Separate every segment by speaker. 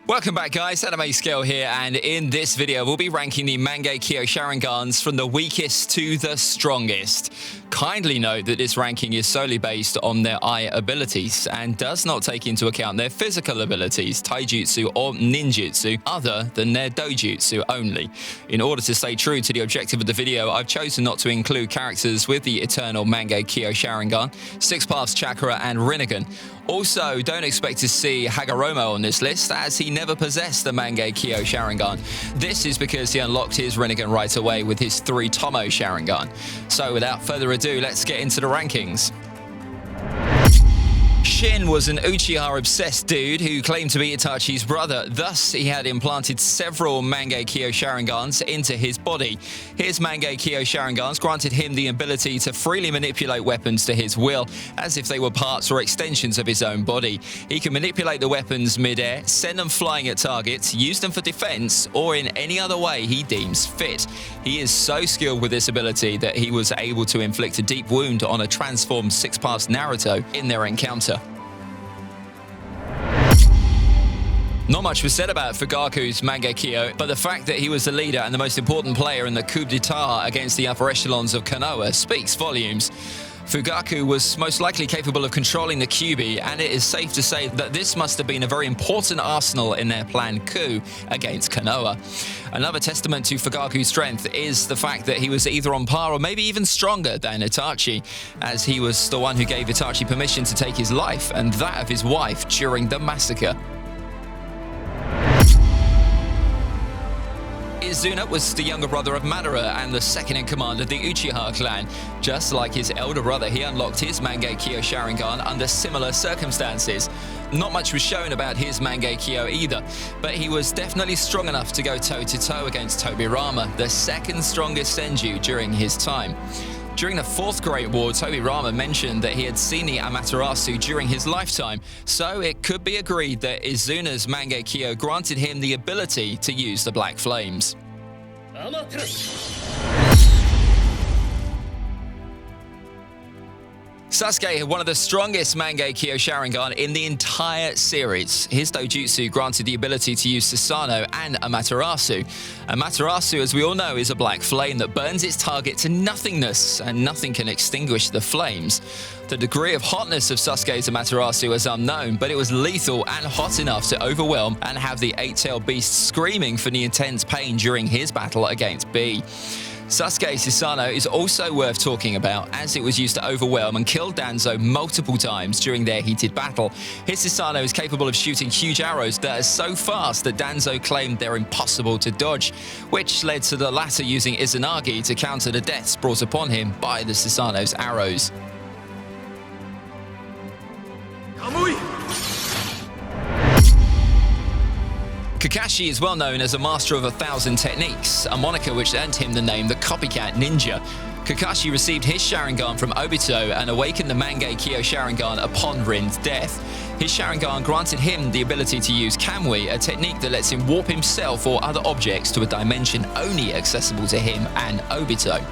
Speaker 1: Welcome back, guys. AnimeScale here, and in this video we'll be ranking the Mangekyou Sharingans from the weakest to the strongest. Kindly note that this ranking is solely based on their eye abilities and does not take into account their physical abilities, taijutsu or ninjutsu, other than their dojutsu only. In order to stay true to the objective of the video, I've chosen not to include characters with the eternal Mangekyou Sharingan, Six Paths Chakra and Rinnegan. Also, don't expect to see Hagoromo on this list, as he never possessed the Mangekyou Sharingan. This is because he unlocked his Rinnegan right away with his 3 Tomo Sharingan. So without further ado, let's get into the rankings. Shin was an Uchiha-obsessed dude who claimed to be Itachi's brother. Thus, he had implanted several Mangekyou Sharingans into his body. His Mangekyou Sharingans granted him the ability to freely manipulate weapons to his will, as if they were parts or extensions of his own body. He can manipulate the weapons mid-air, send them flying at targets, use them for defense, or in any other way he deems fit. He is so skilled with this ability that he was able to inflict a deep wound on a transformed Six Paths Naruto in their encounter. Not much was said about Fugaku's Mangekyou, but the fact that he was the leader and the most important player in the coup d'etat against the upper echelons of Konoha speaks volumes. Fugaku was most likely capable of controlling the Kyuubi, and it is safe to say that this must have been a very important arsenal in their planned coup against Konoha. Another testament to Fugaku's strength is the fact that he was either on par or maybe even stronger than Itachi, as he was the one who gave Itachi permission to take his life and that of his wife during the massacre. Izuna was the younger brother of Madara and the second in command of the Uchiha clan. Just like his elder brother, he unlocked his Mangekyou Sharingan under similar circumstances. Not much was shown about his Mangekyou either, but he was definitely strong enough to go toe-to-toe against Tobirama, the second strongest Senju during his time. During the Fourth Great War, Tobirama mentioned that he had seen the Amaterasu during his lifetime, so it could be agreed that Izuna's Mangekyou granted him the ability to use the Black Flames. Sasuke had one of the strongest Mangekyou Sharingan in the entire series. His dojutsu granted the ability to use Susanoo and Amaterasu. Amaterasu, as we all know, is a black flame that burns its target to nothingness, and nothing can extinguish the flames. The degree of hotness of Sasuke's Amaterasu is unknown, but it was lethal and hot enough to overwhelm and have the eight-tailed beast screaming for the intense pain during his battle against B. Sasuke's Susanoo is also worth talking about, as it was used to overwhelm and kill Danzo multiple times during their heated battle. His Susanoo is capable of shooting huge arrows that are so fast that Danzo claimed they're impossible to dodge, which led to the latter using Izanagi to counter the deaths brought upon him by the Susanoo's arrows. Kakashi is well known as a master of 1,000 techniques, a moniker which earned him the name the Copycat Ninja. Kakashi received his Sharingan from Obito and awakened the Mangekyou Sharingan upon Rin's death. His Sharingan granted him the ability to use Kamui, a technique that lets him warp himself or other objects to a dimension only accessible to him and Obito.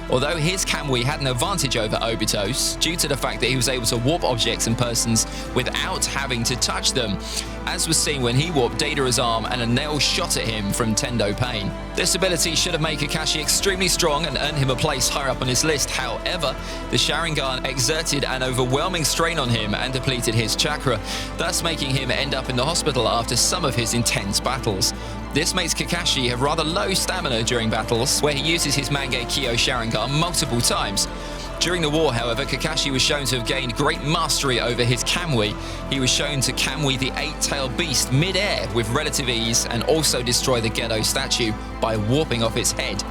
Speaker 1: Although his Kamui had an advantage over Obito's, due to the fact that he was able to warp objects and persons without having to touch them, as was seen when he warped Deidara's arm and a nail shot at him from Tendo Pain. This ability should have made Kakashi extremely strong and earned him a place higher up on his list. However, the Sharingan exerted an overwhelming strain on him and depleted his chakra, thus making him end up in the hospital after some of his intense battles. This makes Kakashi have rather low stamina during battles, where he uses his Mangekyou Sharingan multiple times. During the war, however, Kakashi was shown to have gained great mastery over his Kamui. He was shown to Kamui the eight-tailed beast mid-air with relative ease and also destroy the Gedo statue by warping off its head.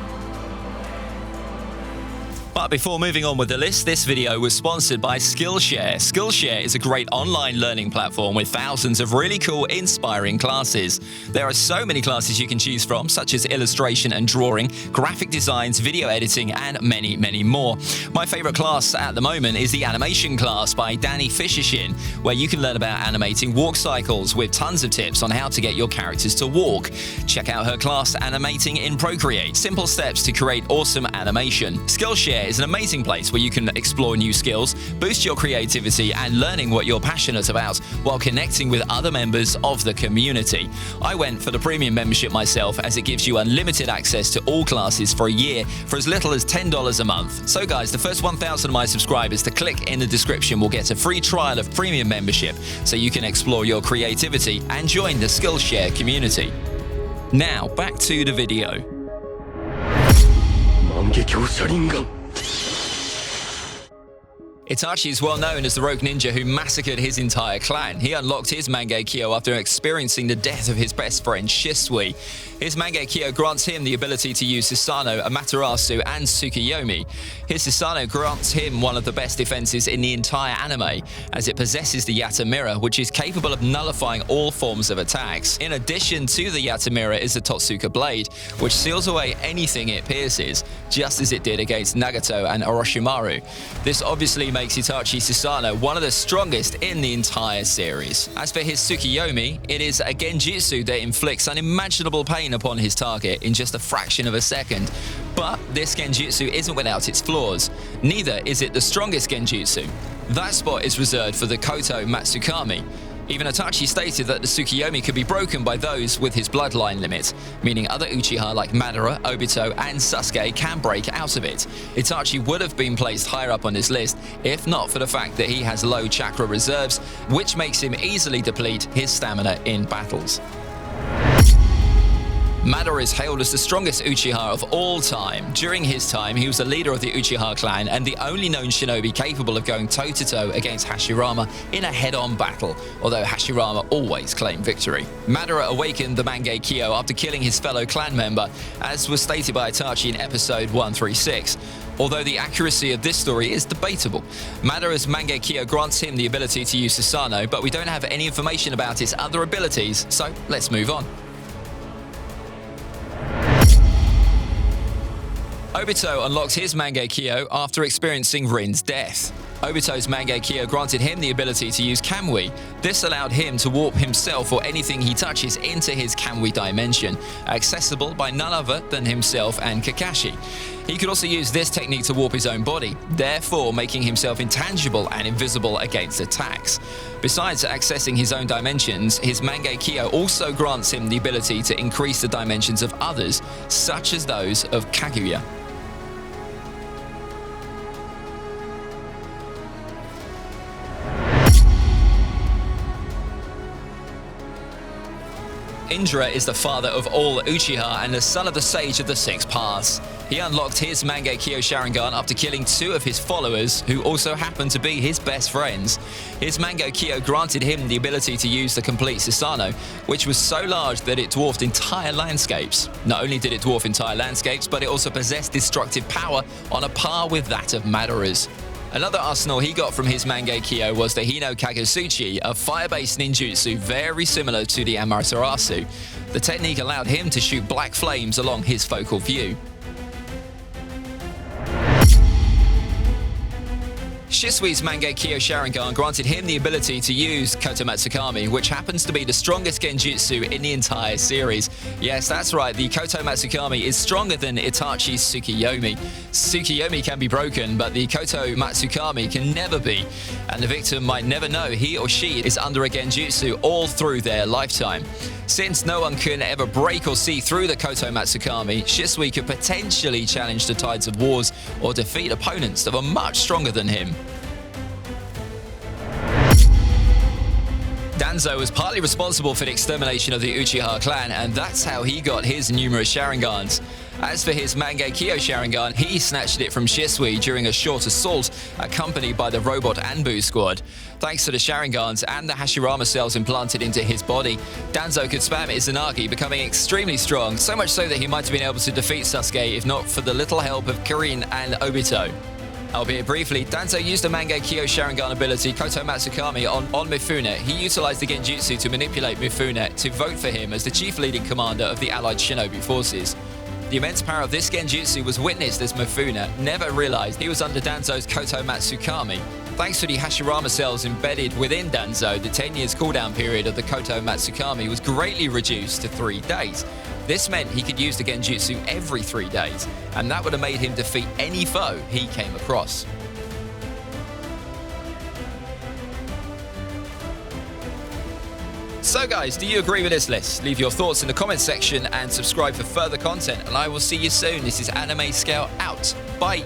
Speaker 1: But before moving on with the list, this video was sponsored by Skillshare. Skillshare is a great online learning platform with thousands of really cool, inspiring classes. There are so many classes you can choose from, such as illustration and drawing, graphic designs, video editing, and many, many more. My favorite class at the moment is the animation class by Danny Fishershin, where you can learn about animating walk cycles with tons of tips on how to get your characters to walk. Check out her class, Animating in Procreate. Simple steps to create awesome animation. Skillshare Share is an amazing place where you can explore new skills, boost your creativity, and learning what you're passionate about while connecting with other members of the community. I went for the premium membership myself, as it gives you unlimited access to all classes for a year for as little as $10 a month. So guys, the first 1,000 of my subscribers to click in the description will get a free trial of premium membership so you can explore your creativity and join the Skillshare community. Now, back to the video.
Speaker 2: Mangekyou Sharingan.
Speaker 1: Itachi is well known as the rogue ninja who massacred his entire clan. He unlocked his Mangekyou after experiencing the death of his best friend Shisui. His Mangekyou grants him the ability to use Susanoo, Amaterasu, and Tsukuyomi. His Susanoo grants him one of the best defenses in the entire anime, as it possesses the Yata Mirror, which is capable of nullifying all forms of attacks. In addition to the Yata Mirror is the Totsuka Blade, which seals away anything it pierces, just as it did against Nagato and Orochimaru. This obviously makes Itachi Susanoo one of the strongest in the entire series. As for his Tsukuyomi, it is a genjutsu that inflicts unimaginable pain upon his target in just a fraction of a second. But this genjutsu isn't without its flaws. Neither is it the strongest genjutsu. That spot is reserved for the Koto Matsukami. Even Itachi stated that the Tsukuyomi could be broken by those with his bloodline limit, meaning other Uchiha like Madara, Obito, and Sasuke can break out of it. Itachi would have been placed higher up on this list if not for the fact that he has low chakra reserves, which makes him easily deplete his stamina in battles. Madara is hailed as the strongest Uchiha of all time. During his time, he was the leader of the Uchiha clan and the only known shinobi capable of going toe-to-toe against Hashirama in a head-on battle, although Hashirama always claimed victory. Madara awakened the Mangekyou after killing his fellow clan member, as was stated by Itachi in episode 136. Although the accuracy of this story is debatable. Madara's Mangekyou grants him the ability to use Susanoo, but we don't have any information about his other abilities, so let's move on. Obito unlocked his Mangekyou after experiencing Rin's death. Obito's Mangekyou granted him the ability to use Kamui. This allowed him to warp himself or anything he touches into his Kamui dimension, accessible by none other than himself and Kakashi. He could also use this technique to warp his own body, therefore making himself intangible and invisible against attacks. Besides accessing his own dimensions, his Mangekyou also grants him the ability to increase the dimensions of others, such as those of Kaguya. Indra is the father of all Uchiha and the son of the Sage of the Six Paths. He unlocked his Mangekyou Sharingan after killing two of his followers, who also happened to be his best friends. His Mangekyou granted him the ability to use the complete Susanoo, which was so large that it dwarfed entire landscapes. Not only did it dwarf entire landscapes, but it also possessed destructive power on a par with that of Madara's. Another arsenal he got from his Mangekyou was the Hino Kagutsuchi, a fire-based ninjutsu very similar to the Amaterasu. The technique allowed him to shoot black flames along his focal view. Shisui's Mangekyou Sharingan granted him the ability to use Koto Matsukami, which happens to be the strongest genjutsu in the entire series. Yes, that's right, the Koto Matsukami is stronger than Itachi's Tsukuyomi. Tsukuyomi can be broken, but the Koto Matsukami can never be, and the victim might never know he or she is under a genjutsu all through their lifetime. Since no one can ever break or see through the Koto Matsukami, Shisui could potentially challenge the tides of wars or defeat opponents that were much stronger than him. Danzo was partly responsible for the extermination of the Uchiha clan, and that's how he got his numerous Sharingans. As for his Mangekyou Sharingan, he snatched it from Shisui during a short assault accompanied by the robot Anbu squad. Thanks to the Sharingans and the Hashirama cells implanted into his body, Danzo could spam Izanagi, becoming extremely strong, so much so that he might have been able to defeat Sasuke if not for the little help of Kirin and Obito. Albeit briefly, Danzo used the Mangekyou Sharingan ability Koto Matsukami on Mifune. He utilized the genjutsu to manipulate Mifune to vote for him as the chief leading commander of the allied shinobi forces. The immense power of this genjutsu was witnessed as Mifune never realized he was under Danzo's Koto Matsukami. Thanks to the Hashirama cells embedded within Danzo, the 10 years cooldown period of the Koto Matsukami was greatly reduced to 3 days. This meant he could use the Genjutsu every 3 days, and that would have made him defeat any foe he came across. So guys, do you agree with this list? Leave your thoughts in the comments section and subscribe for further content, and I will see you soon. This is AnimeScale out. Bye!